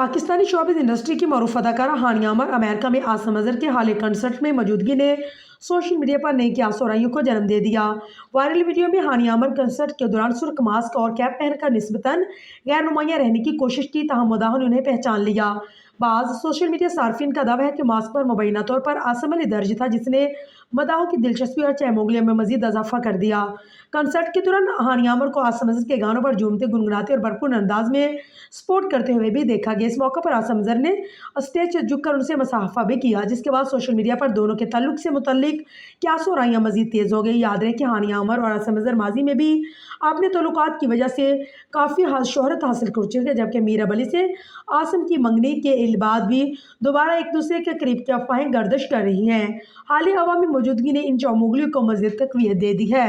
Pakistani showbiz industry की मरूफ अदाकारा हानिया अमर America में आसम अजहर के हाल कंसर्ट में मौजूदगी ने सोशल मीडिया पर नई क्यासोराइयों को जन्म दे दिया। वायरल वीडियो में हानिया अमर कंसर्ट के दौरान सुर्ख मास्क और कैप पहनकर निस्बतन गैर नुमाया रहने की कोशिश की, ताहम मुदाह ने उन्हें पहचान लिया। बाज़ सोशल मीडिया सार्फिन का दावा है कि मास्क पर मुबैना तौर पर आसम अली दर्ज था, जिसने मदाहों की दिलचस्पी और चहमोगलियों में मजीद इजाफा कर दिया। कंसर्ट के दौरान हानिया अमर को आसम अजहर के गानों पर झूमते, गुनगुनाते और भरपूर अंदाज में सपोर्ट करते हुए भी देखा गया। इस मौके पर आसम अजहर ने स्टेज से झुककर उनसे मुसाफा भी किया, जिसके बाद सोशल मीडिया पर दोनों के ताल्लुक से मुतल्लिक क्यासोराइयां मजीद तेज हो गई। याद रहे कि हानिया अमर और आसम अजहर माजी में भी अपने ताल्लुकात की वजह से काफ़ी शोहरत हासिल कर चुके थे, जबकि मीरा अली से आसम की मंगनी के बाद भी दोबारा एक दूसरे के करीब की अफवाहें गर्दिश कर रही हैं। हाल ही अवामी मौजूदगी ने इन चौमुगलियों को मज़ीद तक़वियत दे दी है।